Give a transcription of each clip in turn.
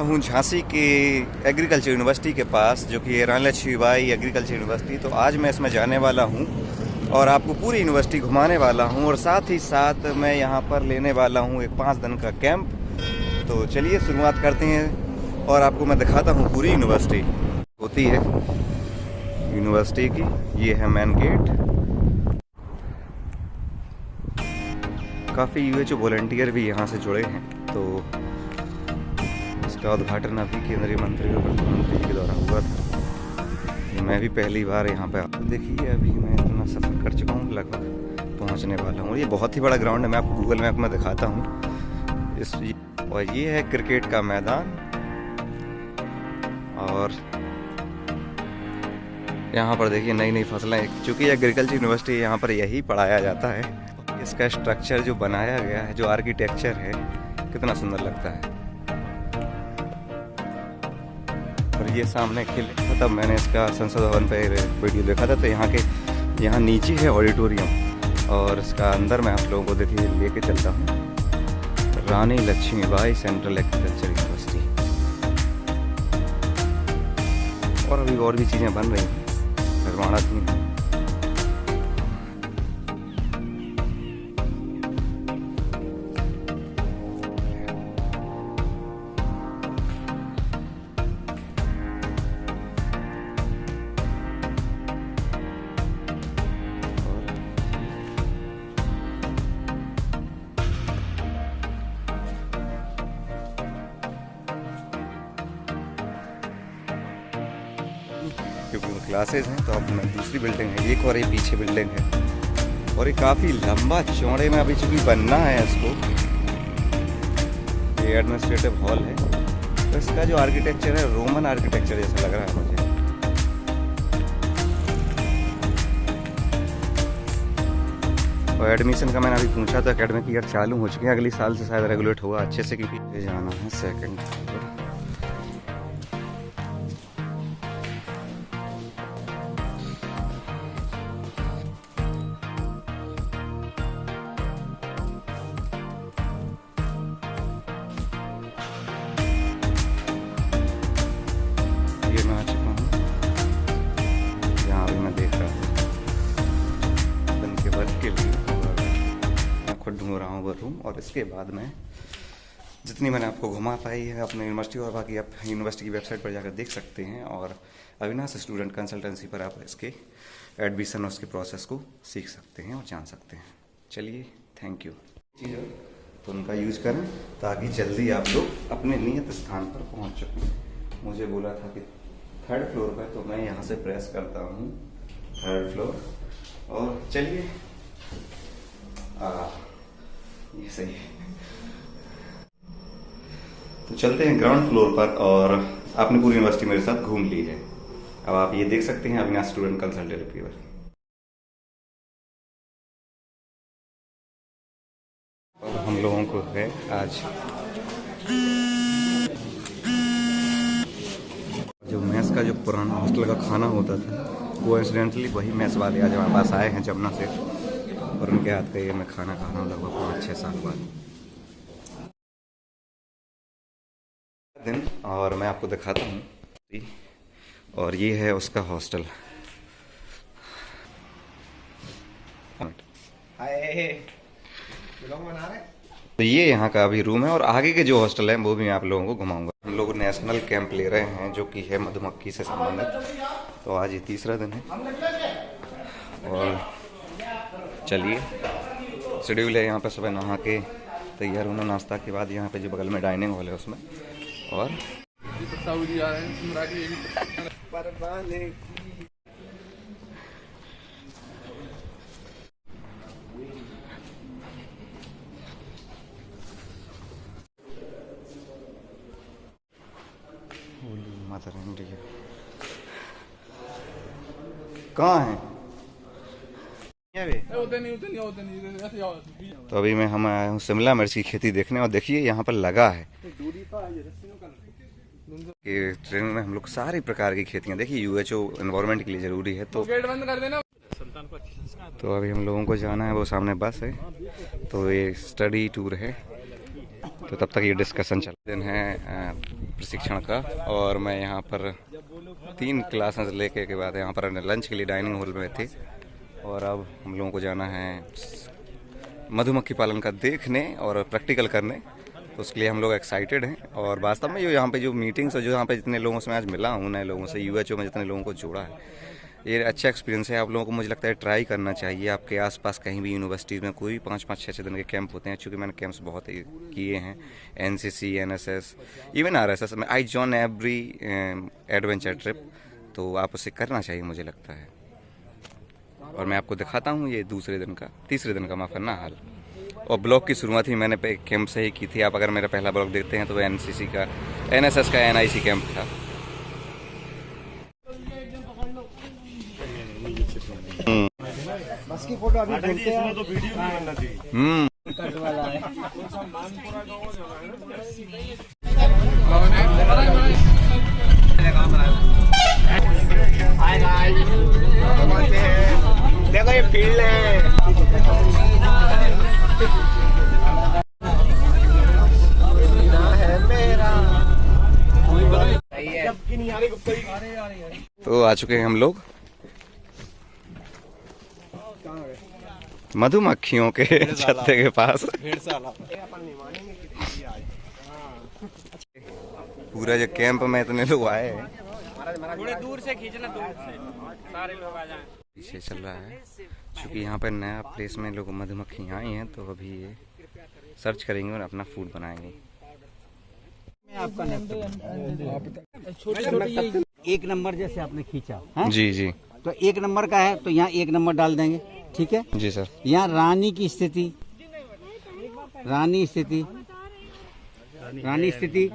हूँ झांसी के agriculture university के पास, जो कि रानी लक्ष्मीबाई एग्रीकल्चर यूनिवर्सिटी। तो आज मैं इसमें जाने वाला हूँ और आपको पूरी यूनिवर्सिटी घुमाने वाला हूँ, और साथ ही साथ मैं यहाँ पर लेने वाला हूँ एक 5 दिन का कैंप। तो चलिए शुरुआत करते हैं और आपको मैं दिखाता हूँ पूरी यूनिवर्सिटी होती है यूनिवर्सिटी की। ये है मेन गेट। काफ़ी यूएचओ वॉलंटियर भी यहाँ से जुड़े हैं। तो इसका उद्घाटन अभी केंद्रीय मंत्री और प्रधानमंत्री जी के द्वारा हुआ था। मैं भी पहली बार यहाँ पे देखिए, अभी मैं इतना सफ़र कर चुका हूँ, लगभग पहुँचने वाला हूँ। ये बहुत ही बड़ा ग्राउंड है, मैं आपको गूगल मैप में दिखाता हूँ। और ये है क्रिकेट का मैदान, और यहाँ पर देखिए नई नई फसलें, चूँकि एग्रीकल्चर यूनिवर्सिटी यहाँ पर यही पढ़ाया जाता है। इसका स्ट्रक्चर जो बनाया गया है, जो आर्किटेक्चर है, कितना सुंदर लगता है। और ये सामने खिले, तब मैंने इसका संसद भवन पे वीडियो देखा था। तो यहाँ नीचे है ऑडिटोरियम, और इसका अंदर मैं आप लोगों को देखिए लेके चलता हूँ। रानी लक्ष्मीबाई सेंट्रल एग्रीकल्चर यूनिवर्सिटी। और अभी और भी चीज़ें बन रही हैं, निर्माणाधीन हैं। क्योंकि क्लासेस हैं, तो अब मैं दूसरी बिल्डिंग है एक, और ये पीछे बिल्डिंग है, और ये काफ़ी लंबा चौड़े में अभी चूँकि बनना है इसको। ये एडमिनिस्ट्रेटिव हॉल है। तो इसका जो आर्किटेक्चर है, रोमन आर्किटेक्चर जैसा लग रहा है मुझे। और एडमिशन का मैंने अभी पूछा तो एकेडमिक ईयर चालू हो चुके हैं, अगली साल से शायद रेगुलेट होगा अच्छे से, क्योंकि जाना है सेकेंड फ्लोर। ये मैं आ चुका हूँ, यहाँ भी मैं देख रहा हूँ दिन के वर्क के लिए मैं खुद ढूंढ रहा हूँ वो रूम। और इसके बाद में जितनी मैंने आपको घुमा पाई है अपने यूनिवर्सिटी, और बाकी आप यूनिवर्सिटी की वेबसाइट पर जाकर देख सकते हैं, और अविनाश स्टूडेंट कंसल्टेंसी पर आप इसके एडमिशन और उसके प्रोसेस को सीख सकते हैं और जान सकते हैं। चलिए, थैंक यू। तो उनका यूज करें ताकि जल्दी आप लोग अपने नियत स्थान पर पहुँच सकें। मुझे बोला था कि 3rd फ्लोर पर, तो मैं यहाँ से प्रेस करता हूँ 3rd फ्लोर, और चलिए ये सही है। तो चलते हैं ग्राउंड फ्लोर पर, और आपने पूरी यूनिवर्सिटी मेरे साथ घूम ली है। अब आप ये देख सकते हैं अविनाश स्टूडेंट कंसल्टेंसी पर। और हम लोगों को है आज जो मेस का, जो पुराना हॉस्टल का खाना होता था, वो इंसिडेंटली वही मेस वाले आज हमारे पास आए हैं जमुना से, और उनके हाथ का ये मैं खाना खा रहा हूँ लगभग 5-6 साल बाद दिन। और मैं आपको दिखाता हूँ, और ये है उसका हॉस्टल। तो ये यहाँ का अभी रूम है, और आगे के जो हॉस्टल है वो भी मैं आप लोगों को घुमाऊंगा। हम लोग नेशनल कैंप ले रहे हैं, जो कि है मधुमक्खी से संबंधित। तो आज ये तीसरा दिन है, और चलिए शेड्यूल है यहाँ पे सुबह नहा के तैयार होना, नाश्ता के बाद यहाँ पे जो बगल में डाइनिंग हॉल है उसमें। और मदर इंडिया कहाँ है? तो अभी हम आया हूँ शिमला मिर्च की खेती देखने, और देखिए यहाँ पर लगा है कि ट्रेनिंग में हम लोग सारी प्रकार की खेतियाँ, देखिए यूएचओ एनवायरनमेंट के लिए ज़रूरी है। तो गेट बंद कर देना। तो अभी हम लोगों को जाना है, वो सामने बस है, तो ये स्टडी टूर है। तो तब तक ये डिस्कशन चल दिन है प्रशिक्षण का। और मैं यहाँ पर 3 क्लासेस लेके के बाद यहाँ पर लंच के लिए डाइनिंग हॉल में थे। और अब हम लोगों को जाना है मधुमक्खी पालन का देखने और प्रैक्टिकल करने। तो उसके लिए हम लोग एक्साइटेड हैं। और वास्तव में यहाँ पे जो मीटिंग्स है, जो यहाँ पे जितने लोगों से मैं आज मिला हूँ, नए लोगों से, UHO में जितने लोगों को जोड़ा है, ये अच्छा एक्सपीरियंस है। आप लोगों को मुझे लगता है ट्राई करना चाहिए। आपके आसपास कहीं भी यूनिवर्सिटीज़ में कोई 5-5, 6-6 दिन के कैंप होते हैं। चूँकि मैंने कैंप्स बहुत किए हैं, NCC, NSS, इवन RSS में। I join every adventure trip. तो आप उसे करना चाहिए मुझे लगता है। और मैं आपको दिखाता हूँ ये तीसरे दिन का माफरना हाल। और ब्लॉग की शुरुआत ही मैंने कैंप से ही की थी। आप अगर मेरा पहला ब्लॉग देखते हैं तो वो NCC का, NSS का NIC कैंप था। बस की फोटो अभी भेजते हैं तो वीडियो नहीं बनना चाहिए। देखो ये फील्ड है। तो आ चुके हैं हम लोग मधुमक्खियों के छत्ते के पास। पूरा जो कैंप में इतने लोग आए हैं, थोड़े दूर से खींचना, दूर से सारे लोग आ जाएं। पीछे चल रहा है क्योंकि यहाँ पर नया प्लेस में लोग मधुमक्खियाँ आई हैं। तो अभी ये सर्च करेंगे और अपना फूड बनाएंगे। एक नंबर जैसे आपने खींचा है? जी जी। तो 1 नंबर का है तो यहाँ 1 नंबर डाल देंगे, ठीक है जी सर। यहाँ रानी की स्थिति, रानी स्थिति।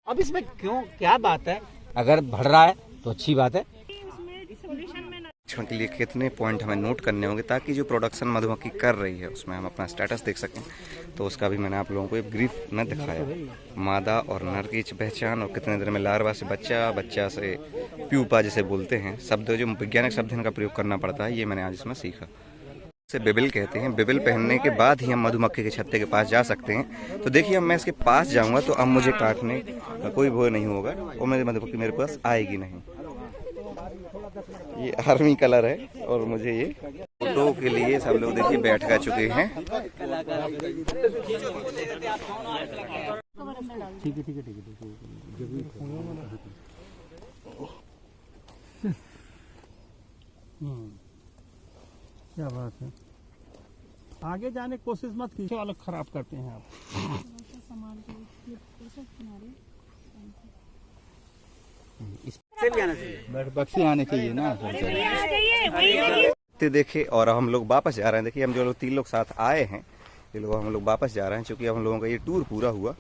अब इसमें क्यों, क्या बात है? अगर बढ़ रहा है तो अच्छी बात है। के लिए कितने पॉइंट हमें नोट करने होंगे ताकि जो प्रोडक्शन मधुमक्खी कर रही है उसमें हम अपना स्टेटस देख सकें। तो उसका भी मैंने आप लोगों को एक ब्रीफ में दिखाया। मादा और नर की पहचान, और कितने देर में लार्वा से बच्चा से प्यूपा जिसे बोलते हैं, शब्द जो वैज्ञानिक शब्द इनका प्रयोग करना पड़ता है, ये मैंने आज इसमें सीखा। इसे बिबिल कहते हैं। बिबिल पहनने के बाद ही हम मधुमक्खी के छत्ते के पास जा सकते हैं। तो देखिए, अब मैं इसके पास जाऊंगा तो अब मुझे काटने का कोई भय नहीं होगा और मेरी मधुमक्खी मेरे पास आएगी नहीं। ये आर्मी कलर है और मुझे ये फोटो के लिए सब लोग देखिए बैठ कर चुके हैं। ठीक है। क्या बात है? आगे जाने की कोशिश मत कीजिए, अलग खराब करते हैं आप। इससे भी आना चाहिए, बक्से आने चाहिए ना। देखे और हम लोग वापस जा रहे हैं। देखिए, हम जो लोग 3 लोग साथ आए हैं, ये लोग हम लोग वापस जा रहे हैं क्योंकि हम लोगों का ये टूर पूरा हुआ।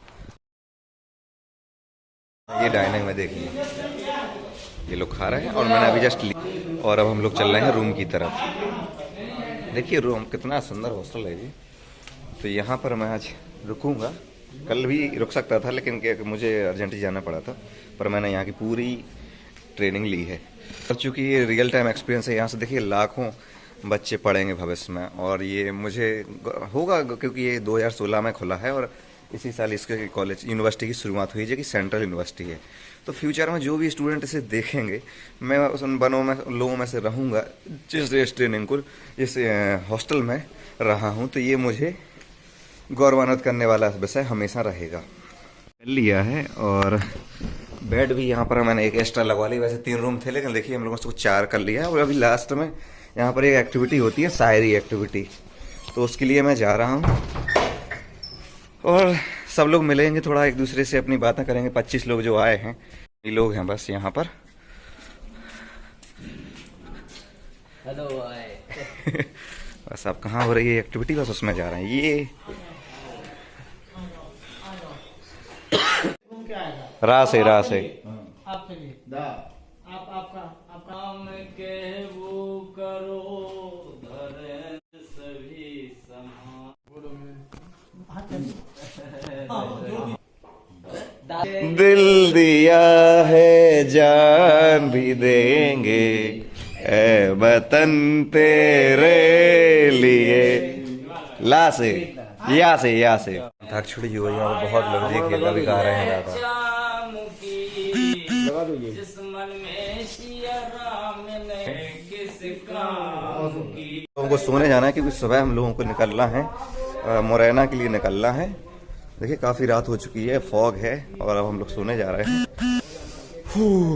ये डाइनिंग में देखिए, ये लोग खा रहे हैं और मैंने अभी जस्ट ली। और अब हम लोग चल रहे हैं रूम की तरफ। देखिए रूम कितना सुंदर हॉस्टल है जी। तो यहाँ पर मैं आज रुकूंगा। कल भी रुक सकता था लेकिन मुझे अर्जेंटली जाना पड़ा था। पर मैंने यहाँ की पूरी ट्रेनिंग ली है और चूँकि ये रियल टाइम एक्सपीरियंस है। यहाँ से देखिए लाखों बच्चे पढ़ेंगे भविष्य में। और ये मुझे होगा क्योंकि ये 2016 में खुला है और इसी साल इसके कॉलेज यूनिवर्सिटी की शुरुआत हुई है जो कि सेंट्रल यूनिवर्सिटी है। तो फ्यूचर में जो भी स्टूडेंट इसे देखेंगे, मैं उन लोगों में से रहूँगा जिस ट्रेनिंग को इस हॉस्टल में रहा हूँ। तो ये मुझे गौरवान्वित करने वाला विषय हमेशा रहेगा। लिया है और बेड भी यहाँ पर मैंने एक एक्स्ट्रा लगवा ली। वैसे 3 रूम थे लेकिन देखिए हम लोगों ने उसको 4 कर लिया है। और अभी लास्ट में यहाँ पर एक एक्टिविटी होती है, शायरी एक्टिविटी। तो उसके लिए मैं जा रहा हूँ और सब लोग मिलेंगे, थोड़ा एक दूसरे से अपनी बातें करेंगे। 25 लोग जो आए हैं, ये लोग हैं बस यहाँ पर। हेलो बस अब कहाँ हो रही है एक्टिविटी, बस उसमें जा रहे हैं। ये रास है दिल दिया है जान भी देंगे ए वतन तेरे लिए। ला से या से धक्षुड़ी जो है बहुत लोग देखिए कभी गा रहे हैं दादा। लगा दो ये। दुश्मन में सिया राम ने किस काम की। लोगों को सोने जाना है क्योंकि सुबह हम लोगों को निकलना है, मुरैना के लिए निकलना है। देखिए काफ़ी रात हो चुकी है, फॉग है और अब हम लोग सोने जा रहे हैं।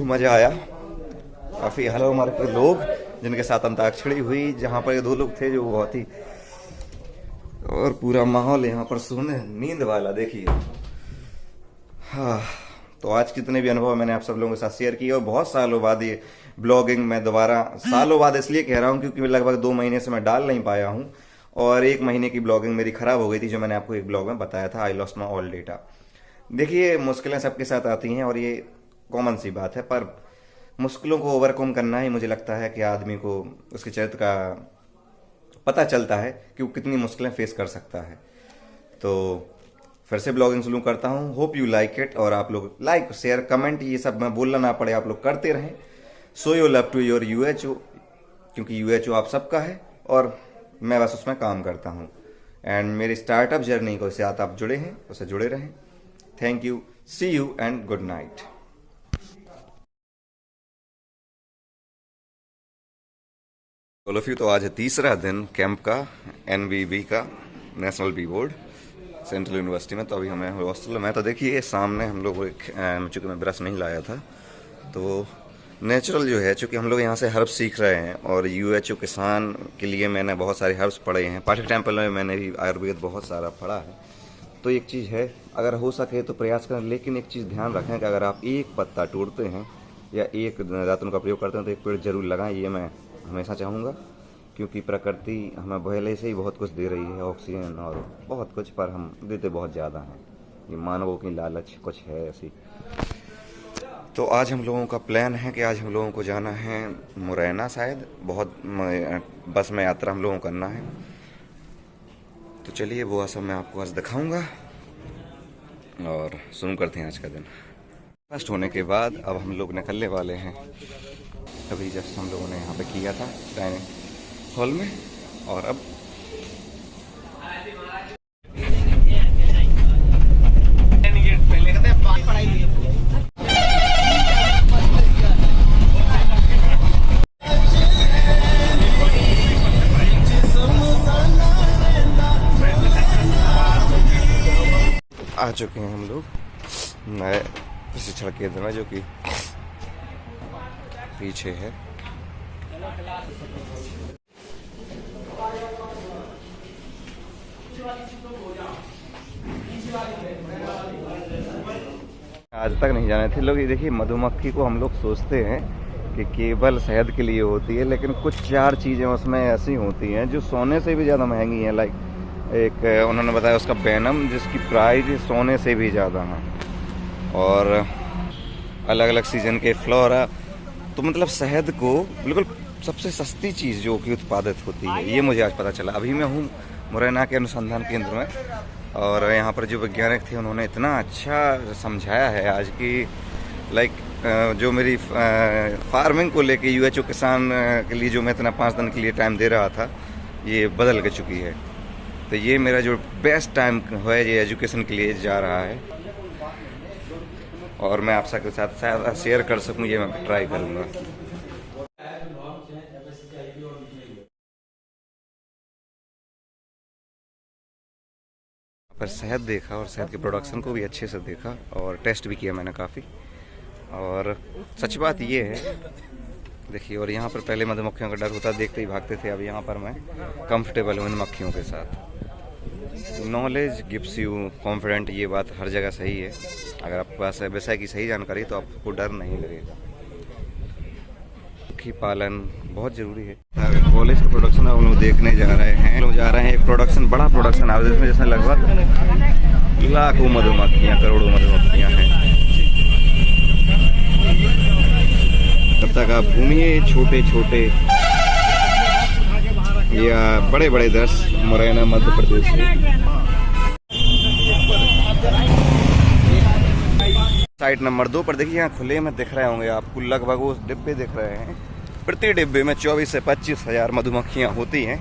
मज़ा आया। काफ़ी हलो हमारे के लोग जिनके साथ अंताक्षरी हुई, जहाँ पर ये 2 लोग थे जो बहुत ही, और पूरा माहौल यहाँ पर सोने नींद वाला देखिए। हाँ, तो आज कितने भी अनुभव मैंने आप सब लोगों के साथ शेयर किए और बहुत सालों बाद ये ब्लॉगिंग मैं दोबारा, सालों बाद इसलिए कह रहा हूँ क्योंकि लगभग 2 महीने से मैं डाल नहीं पाया हूँ और 1 महीने की ब्लॉगिंग मेरी खराब हो गई थी, जो मैंने आपको एक ब्लॉग में बताया था, I lost my all data. देखिए मुश्किलें सबके साथ आती हैं और ये कॉमन सी बात है, पर मुश्किलों को ओवरकम करना ही मुझे लगता है कि आदमी को उसके चरित्र का पता चलता है कि वो कितनी मुश्किलें फेस कर सकता है। तो फिर से ब्लॉगिंग शुरू करता हूँ। होप यू लाइक इट, और आप लोग लाइक शेयर कमेंट ये सब मैं बोलना ना पड़े, आप लोग करते रहें। So your love to your UHO, क्योंकि UHO आप सबका है और मैं बस उसमें काम करता हूँ। एंड मेरी स्टार्टअप जर्नी को से आप जुड़े हैं, उससे जुड़े रहें। Thank you, see you and good night. All of you, तो आज है तीसरा दिन कैंप का, NBB का, national bee board, central university में। तो अभी हमें हॉस्टल में, तो देखिए सामने हम लोग, चूँकि मैं ब्रश नहीं लाया था, तो नेचुरल जो है, चूँकि हम लोग यहाँ से हर्ब्स सीख रहे हैं और UHO किसान के लिए मैंने बहुत सारे हर्ब्स पढ़े हैं। पाठ्यक्रम में मैंने भी आयुर्वेद बहुत सारा पढ़ा है। तो एक चीज़ है, अगर हो सके तो प्रयास करें, लेकिन एक चीज़ ध्यान रखें कि अगर आप एक पत्ता तोड़ते हैं या एक दातुन का प्रयोग करते हैं तो एक पेड़ जरूर लगाएं। ये मैं हमेशा चाहूँगा, क्योंकि प्रकृति हमें पहले से ही बहुत कुछ दे रही है, ऑक्सीजन और बहुत कुछ, पर हम देते बहुत ज़्यादा हैं। ये मानवों की लालच कुछ है ऐसी। तो आज हम लोगों का प्लान है कि आज हम लोगों को जाना है मुरैना, शायद बहुत बस में यात्रा हम लोगों को करना है। तो चलिए वो सब मैं आपको आज दिखाऊंगा और शुरू करते हैं आज का दिन। फर्स्ट होने के बाद अब हम लोग निकलने वाले हैं। अभी जस्ट हम लोगों ने यहाँ पे किया था डाइनिंग हॉल में, और अब आ चुके हैं हम लोग नए प्रशिक्षण केंद्र में, जो कि पीछे है। आज तक नहीं जाने थे लोग। ये देखिए, मधुमक्खी को हम लोग सोचते हैं कि केवल शहद के लिए होती है, लेकिन कुछ 4 चीज़ें उसमें ऐसी होती हैं जो सोने से भी ज़्यादा महंगी हैं। लाइक एक उन्होंने बताया उसका वेनम, जिसकी प्राइस सोने से भी ज़्यादा है, और अलग अलग सीजन के फ्लोरा। तो मतलब शहद को बिल्कुल सबसे सस्ती चीज़ जो कि उत्पादित होती है, ये मुझे आज पता चला। अभी मैं हूँ मुरैना के अनुसंधान केंद्र में, और यहाँ पर जो वैज्ञानिक थे उन्होंने इतना अच्छा समझाया है आज की, लाइक जो मेरी फार्मिंग को लेके UHO किसान के लिए जो मैं इतना 5 दिन के लिए टाइम दे रहा था, ये बदल के चुकी है। तो ये मेरा जो बेस्ट टाइम है ये एजुकेशन के लिए जा रहा है, और मैं आप सबके साथ शायद शेयर कर सकूं, ये मैं ट्राई करूंगा। पर शहद देखा और शहद के प्रोडक्शन को भी अच्छे से देखा और टेस्ट भी किया मैंने काफ़ी, और सच बात ये है देखिए। और यहाँ पर पहले मधुमक्खियों का डर होता, देखते ही भागते थे। अब यहाँ पर मैं कंफर्टेबल हूँ इन मक्खियों के साथ। नॉलेज गिव्स यू कॉन्फिडेंट, ये बात हर जगह सही है। अगर आपके पास विषय की सही जानकारी तो आपको डर नहीं लगेगा। मक्खी पालन बहुत ज़रूरी है। कॉलेज का प्रोडक्शन हम लोग देखने जा रहे हैं। लोग जा रहे हैं, एक प्रोडक्शन, बड़ा प्रोडक्शन है जिसमें जैसे लगभग लाखों मधुमक्खियाँ, करोड़ों मधुमक्खियाँ हैं। तब तक आप घूमिए छोटे छोटे या बड़े बड़े दृश्य मुरैना मध्य प्रदेश के। साइट नंबर 2 पर देखिए, यहाँ खुले में दिख रहे होंगे आपको, लगभग वो डिब्बे दिख रहे हैं। प्रति डिब्बे में 24 से 25 हज़ार मधुमक्खियाँ होती हैं,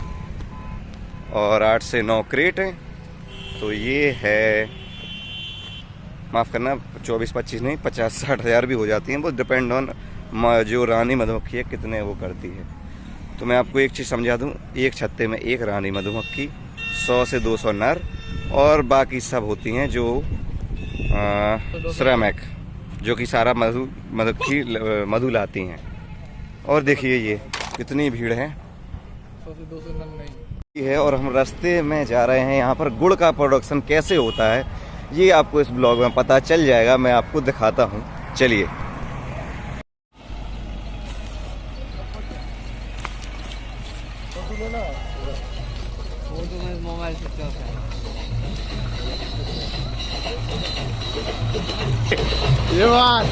और 8 से 9 क्रेट हैं। तो ये है माफ़ करना 24-25 नहीं 50-60 हज़ार भी हो जाती हैं, वो डिपेंड ऑन जो रानी मधुमक्खी है कितने वो करती है। तो मैं आपको एक चीज़ समझा दूं, एक छत्ते में एक रानी मधुमक्खी, 100 से 200 नर, और बाकी सब होती हैं जो श्रमिक, जो कि सारा मधु लाती हैं। और देखिए ये कितनी भीड़ है और हम रास्ते में जा रहे हैं। यहाँ पर गुड़ का प्रोडक्शन कैसे होता है ये आपको इस ब्लॉग में पता चल जाएगा, मैं आपको दिखाता हूँ, चलिए। मोबाइल स्विच ऑफ है। ये बात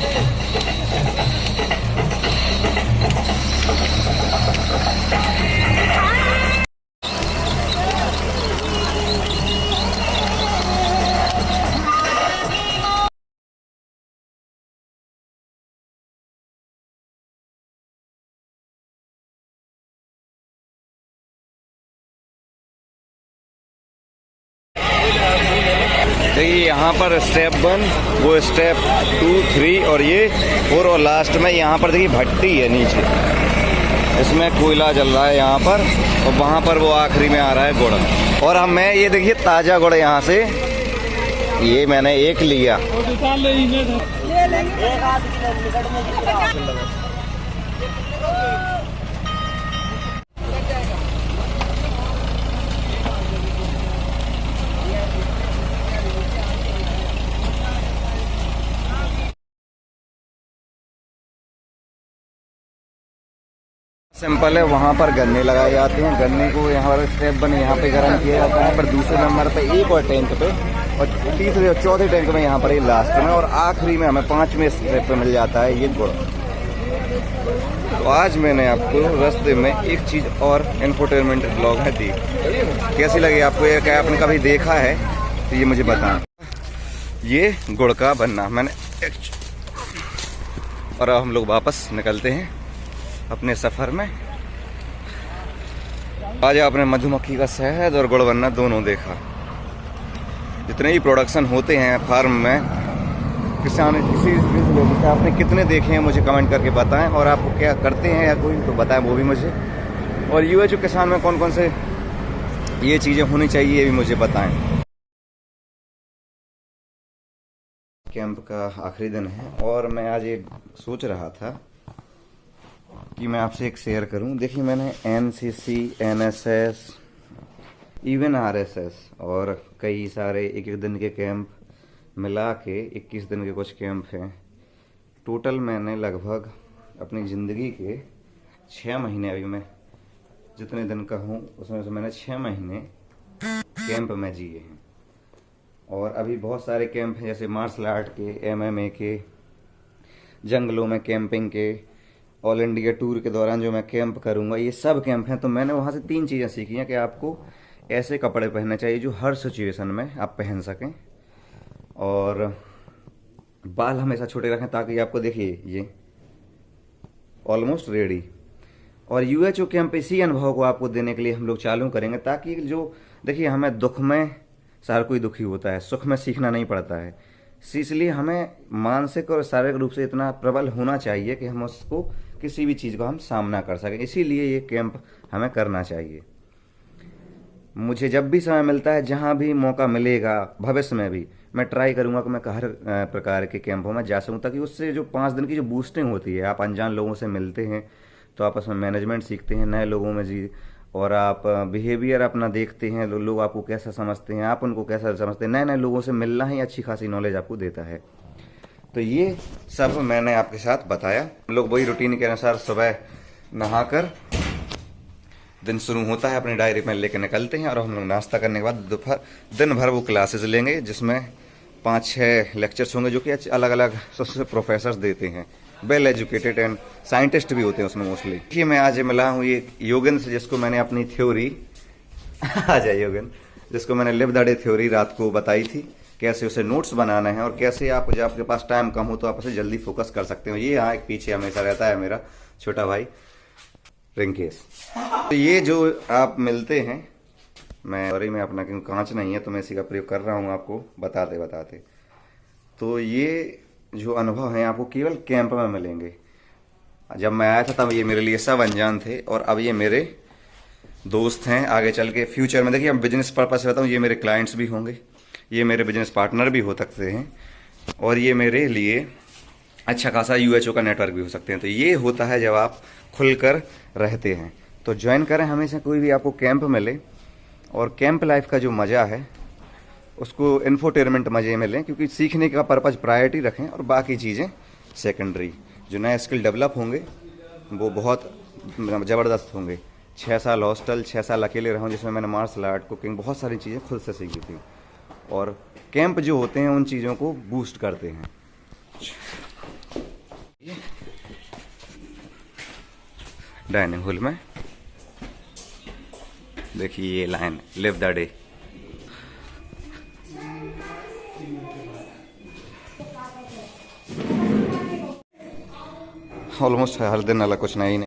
देखिए यहाँ पर स्टेप 1, वो स्टेप 2, 3 और ये 4, और लास्ट में यहाँ पर देखिए भट्टी है नीचे, इसमें कोयला जल रहा है यहाँ पर, और वहाँ पर वो आखिरी में आ रहा है गुड़। और हम मैं ये देखिए ताज़ा गुड़ यहाँ से ये मैंने एक लिया। सिंपल है, वहाँ पर गन्ने लगाए जाते हैं, गन्ने को यहाँ पर स्टेप 1 यहाँ पे गर्म किया जाता है, पर दूसरे नंबर पे एक और टैंक पे, और तीसरे और चौथे टैंक में यहाँ पर ये लास्ट में, और आखिरी में हमें 5वें स्टेप पे मिल जाता है ये गुड़। तो आज मैंने आपको रास्ते में एक चीज़ और इंफोटेनमेंट ब्लॉग है दी, कैसी लगी आपको, ये क्या आपने कभी देखा है तो ये मुझे बताएं। ये गुड़ का बनना मैंने, और अब हम लोग वापस निकलते हैं अपने सफ़र में। आज आपने मधुमक्खी का शहद और गुड़ बनना दोनों देखा। जितने भी प्रोडक्शन होते हैं फार्म में, किसान किसी आपने कितने देखे हैं मुझे कमेंट करके बताएं, और आप क्या करते हैं या कोई तो बताएं वो भी मुझे। और यूएच किसान में कौन कौन से ये चीज़ें होनी चाहिए ये भी मुझे बताएं। कैंप का आखिरी दिन है और मैं आज ये सोच रहा था कि मैं आपसे एक शेयर करूं। देखिए मैंने एनसीसी, एनएसएस, इवन आरएसएस और कई सारे एक दिन के कैंप मिला के 21 दिन के कुछ कैंप हैं। टोटल मैंने लगभग अपनी ज़िंदगी के 6 महीने, अभी मैं जितने दिन का हूँ उसमें से मैंने 6 महीने कैंप में जिए हैं। और अभी बहुत सारे कैंप हैं जैसे मार्शल आर्ट के, एमएमए के, जंगलों में कैंपिंग के, ऑल इंडिया टूर के दौरान जो मैं कैंप करूंगा, ये सब कैंप हैं। तो मैंने वहाँ से 3 चीज़ें सीखी हैं कि आपको ऐसे कपड़े पहनने चाहिए जो हर सिचुएशन में आप पहन सकें, और बाल हमेशा छोटे रखें ताकि आपको देखिए ये ऑलमोस्ट रेडी। और यूएचओ कैंप इसी अनुभव को आपको देने के लिए हम लोग चालू करेंगे, ताकि जो देखिए हमें दुख में हर कोई दुखी होता है, सुख में सीखना नहीं पड़ता है, इसलिए हमें मानसिक और शारीरिक रूप से इतना प्रबल होना चाहिए कि हम उसको किसी भी चीज़ को हम सामना कर सकें। इसीलिए ये कैंप हमें करना चाहिए। मुझे जब भी समय मिलता है, जहाँ भी मौका मिलेगा भविष्य में भी, मैं ट्राई करूँगा कि मैं हर प्रकार के कैंपों में जा सकूँ, ताकि उससे जो 5 दिन की जो बूस्टिंग होती है, आप अनजान लोगों से मिलते हैं तो आपस में मैनेजमेंट सीखते हैं नए लोगों में जी, और आप बिहेवियर अपना देखते हैं, लोग आपको कैसा समझते हैं, आप उनको कैसा समझते हैं। नए नए लोगों से मिलना ही अच्छी खासी नॉलेज आपको देता है। तो ये सब मैंने आपके साथ बताया। हम लोग वही रूटीन के अनुसार सुबह नहाकर दिन शुरू होता है, अपनी डायरी में लेकर निकलते हैं, और हम लोग नाश्ता करने के बाद दोपहर दिन भर वो क्लासेस लेंगे, जिसमें 5-6 लेक्चर्स होंगे जो कि अलग अलग प्रोफेसर्स देते हैं, वेल एजुकेटेड एंड साइंटिस्ट भी होते हैं उसमें मोस्टली। देखिए मैं आज मिला हूँ ये योगेन से, जिसको मैंने अपनी थ्योरी आ जाए योगेन, जिसको मैंने लिव द डे थ्योरी रात को बताई थी, कैसे उसे नोट्स बनाना है और कैसे आप जब आपके पास टाइम कम हो तो आप उसे जल्दी फोकस कर सकते हो। ये यहाँ एक पीछे हमेशा रहता है मेरा छोटा भाई रिंकेश। तो ये जो आप मिलते हैं, मैं अपना क्योंकि कांच नहीं है तो मैं इसी का प्रयोग कर रहा हूँ आपको बताते बताते। तो ये जो अनुभव हैं आपको केवल कैंप में मिलेंगे। जब मैं आया था तब ये मेरे लिए सब अनजान थे, और अब ये मेरे दोस्त हैं। आगे चल के फ्यूचर में देखिए, अब बिजनेस पर्पज से बताऊँ, ये मेरे क्लाइंट्स भी होंगे, ये मेरे बिजनेस पार्टनर भी हो सकते हैं, और ये मेरे लिए अच्छा खासा यूएचओ का नेटवर्क भी हो सकते हैं। तो ये होता है जब आप खुलकर रहते हैं। तो ज्वाइन करें हमेशा, कोई भी आपको कैंप मिले, और कैंप लाइफ का जो मज़ा है उसको इन्फोटेनमेंट मज़े में लें, क्योंकि सीखने का पर्पज़ प्रायोरिटी रखें और बाकी चीज़ें सेकेंडरी। जो नए स्किल डेवलप होंगे वो बहुत ज़बरदस्त होंगे। 6 साल हॉस्टल, 6 साल अकेले रहा हूँ, जिसमें मैंने मार्शल आर्ट, कुकिंग, बहुत सारी चीज़ें खुद से सीखी थी, और कैंप जो होते हैं उन चीज़ों को बूस्ट करते हैं। डाइनिंग हॉल में देखिए ये line, live the day. Almost हर दिन अलग कुछ नहीं।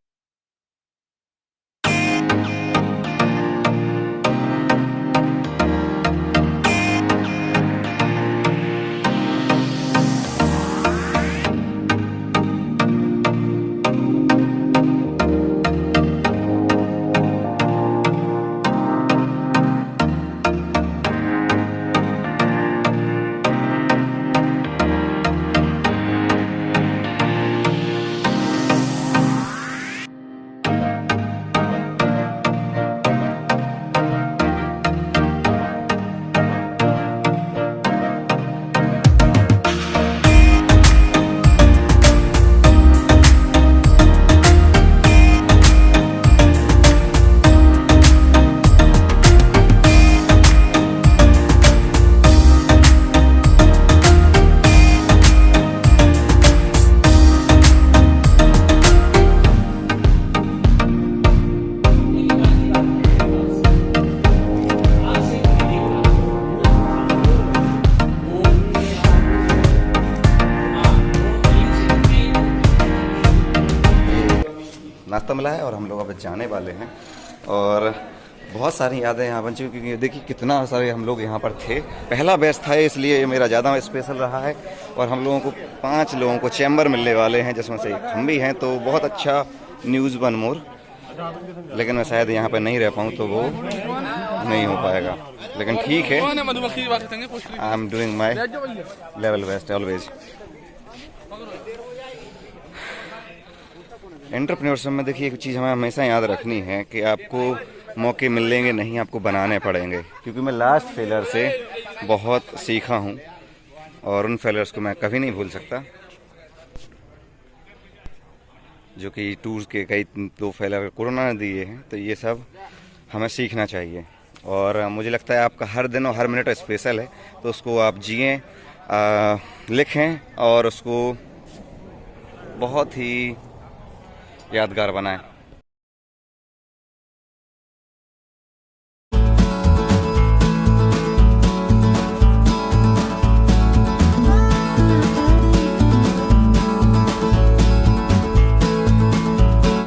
नाश्ता मिला है और हम लोग अब जाने वाले हैं। और बहुत सारी यादें यहाँ बन चुकी, क्योंकि देखिए कितना सारे हम लोग यहाँ पर थे। पहला बैच था इसलिए ये मेरा ज़्यादा स्पेशल रहा है। और हम लोगों को 5 लोगों को चैम्बर मिलने वाले हैं, जिसमें से हम भी हैं। तो बहुत अच्छा न्यूज़ वन मोर। लेकिन मैं शायद यहाँ पर नहीं रह पाऊँ तो वो नहीं हो पाएगा, लेकिन ठीक है। I am doing my level best always. Entrepreneurship में देखिए एक चीज़ हमें हमेशा याद रखनी है कि आपको मौके मिलेंगे नहीं, आपको बनाने पड़ेंगे। क्योंकि मैं लास्ट फेलर से बहुत सीखा हूँ और उन फेलर्स को मैं कभी नहीं भूल सकता, जो कि टूर्स के कई 2 फेलर कोरोना ने दिए हैं। तो ये सब हमें सीखना चाहिए, और मुझे लगता है आपका हर दिन और हर मिनट स्पेशल है। तो उसको आप जिएं, लिखें और उसको बहुत ही यादगार बनाएं।